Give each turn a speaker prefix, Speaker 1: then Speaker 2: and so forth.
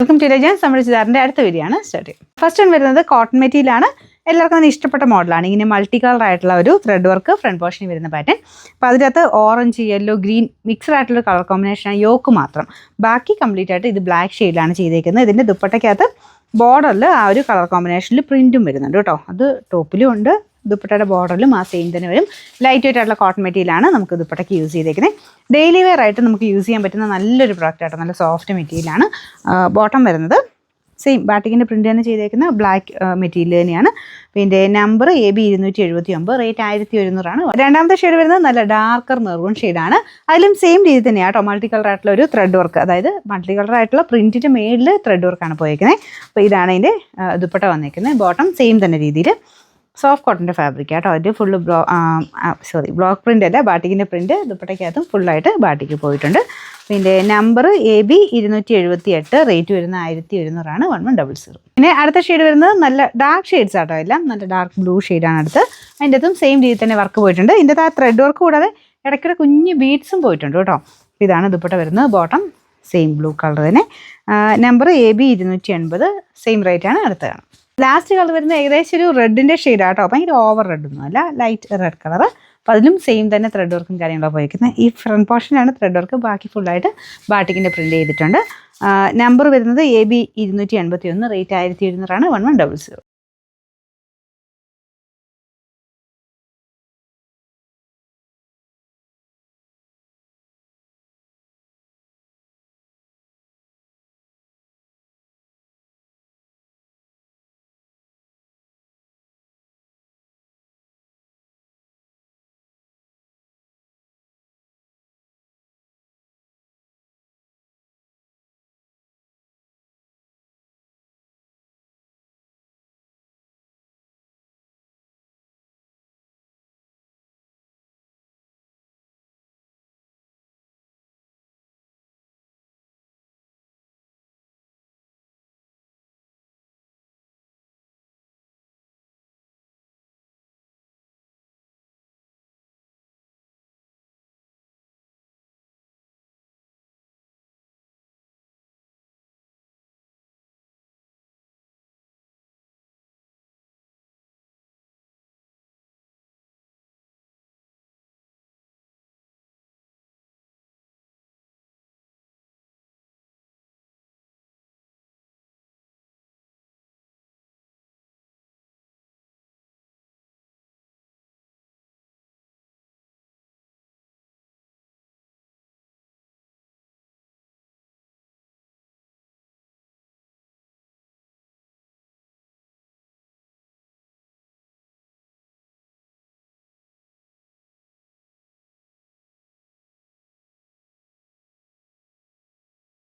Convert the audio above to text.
Speaker 1: Welcome to രജാൻസ്. നമ്മുടെ ചുരിദാറിൻ്റെ അടുത്ത വീഡിയോയാണ് സ്റ്റാർട്ട് ചെയ്യുന്നത്. ഫസ്റ്റ് വൺ വരുന്നത് കോട്ടൺ മെറ്റീരിയലാണ്. എല്ലാവർക്കും തന്നെ ഇഷ്ടപ്പെട്ട മോഡലാണ്. ഇങ്ങനെ മൾട്ടി കളർ ആയിട്ടുള്ള ഒരു ത്രെഡ് വർക്ക് ഫ്രണ്ട് പോർഷനിൽ വരുന്ന പാറ്റേൺ. അപ്പോൾ അതിനകത്ത് ഓറഞ്ച്, യെല്ലോ, ഗ്രീൻ മിക്സ്ഡ് ആയിട്ടുള്ള കളർ കോമ്പിനേഷനാണ്. യോക്ക് മാത്രം, ബാക്കി കംപ്ലീറ്റ് ആയിട്ട് ഇത് ബ്ലാക്ക് ഷെയ്ഡിലാണ് ചെയ്തേക്കുന്നത്. ഇതിൻ്റെ ദുപ്പട്ടയ്ക്കകത്ത് ബോർഡറിൽ ആ ഒരു കളർ കോമ്പിനേഷനിൽ പ്രിൻറ്റും വരുന്നുണ്ട് കേട്ടോ. അത് ടോപ്പിലും ഉണ്ട്, ദുപ്പട്ടയുടെ ബോർഡറിലും ആ സെയിം തന്നെ വരും. ലൈറ്റ് വെയിറ്റ് ആയിട്ടുള്ള കോട്ടൺ മെറ്റീരിയലാണ് നമുക്ക് ദുപ്പട്ടയ്ക്ക് യൂസ് ചെയ്തേക്കുന്നത്. ഡെയിലി വെയർ ആയിട്ട് നമുക്ക് യൂസ് ചെയ്യാൻ പറ്റുന്ന നല്ലൊരു പ്രോഡക്റ്റ് ആട്ടോ. നല്ല സോഫ്റ്റ് മെറ്റീരിയലാണ്. ബോട്ടം വരുന്നത് സെയിം ബാട്ടിക്കിൻ്റെ പ്രിൻ്റ് തന്നെ ചെയ്തേക്കുന്ന ബ്ലാക്ക് മെറ്റീരിയൽ തന്നെയാണ്. പിന്നെ നമ്പർ AB 279, റേറ്റ് 1100 രണ്ടാമത്തെ ഷെയ്ഡ് വരുന്നത് നല്ല ഡാർക്കർ മെറൂൺ ഷെയ്ഡാണ്. അതിലും സെയിം രീതി തന്നെയാണ് കേട്ടോ. മൾട്ടി കളർ ആയിട്ടുള്ള ഒരു ത്രെഡ് വർക്ക്, അതായത് മൾട്ടി കളർ ആയിട്ടുള്ള പ്രിൻറ്റിൻ്റെ മേളിൽ ത്രെഡ് വർക്കാണ് പോയേക്കുന്നത്. അപ്പോൾ ഇതാണ് ഇതിൻ്റെ ദുപ്പട്ട വന്നേക്കുന്നത്. ബോട്ടം സെയിം തന്നെ രീതിയിൽ സോഫ്റ്റ് കോട്ടൻ്റെ ഫാബ്രിക് ആട്ടോ. അതിൻ്റെ ഫുള്ള് ബ്ലോക്ക് പ്രിൻ്റ് അല്ല, ബാട്ടിക്കിൻ്റെ പ്രിൻറ്റ് ദുപ്പട്ടയ്ക്കകത്തും ഫുള്ളായിട്ട് ബാട്ടിക്ക് പോയിട്ടുണ്ട്. പിന്നെ നമ്പർ AB 278, റേറ്റ് വരുന്ന 1100 1100. പിന്നെ അടുത്ത ഷെയ്ഡ് വരുന്നത് നല്ല ഡാർക്ക് ഷെയ്ഡ്സ് ആട്ടോ. എല്ലാം നല്ല ഡാർക്ക് ബ്ലൂ ഷെയ്ഡാണ് അടുത്ത്. അതിൻ്റെ അകത്തും സെയിം രീതിയിൽ തന്നെ വർക്ക് പോയിട്ടുണ്ട്. ഇതിൻ്റെ ആ ത്രെഡ് വർക്ക് കൂടാതെ ഇടയ്ക്കിടെ കുഞ്ഞ് ബീഡ്സും പോയിട്ടുണ്ട് കേട്ടോ. ഇതാണ് ദുപ്പട്ട വരുന്നത്. ബോട്ടം സെയിം ബ്ലൂ കളർ തന്നെ. നമ്പർ AB 280, സെയിം റേറ്റാണ് അടുത്ത് കാണും. ലാസ്റ്റ് കളർ വരുന്നത് ഏകദേശം ഒരു റെഡിൻ്റെ ഷെയ്ഡാട്ടോ. ഭയങ്കര ഓവർ റെഡൊന്നും അല്ല, ലൈറ്റ് റെഡ് കളർ. അപ്പോൾ അതിലും സെയിം തന്നെ ത്രെഡ് വർക്കും കാര്യങ്ങളൊക്കെ പോയിരിക്കുന്നത്. ഈ ഫ്രണ്ട് പോർഷനാണ് ത്രെഡ് വർക്ക്, ബാക്കി ഫുള്ളായിട്ട് ബാട്ടിക്കിൻ്റെ പ്രിൻ്റ് ചെയ്തിട്ടുണ്ട്. നമ്പർ വരുന്നത് AB 281, റേറ്റ് 1700 1100.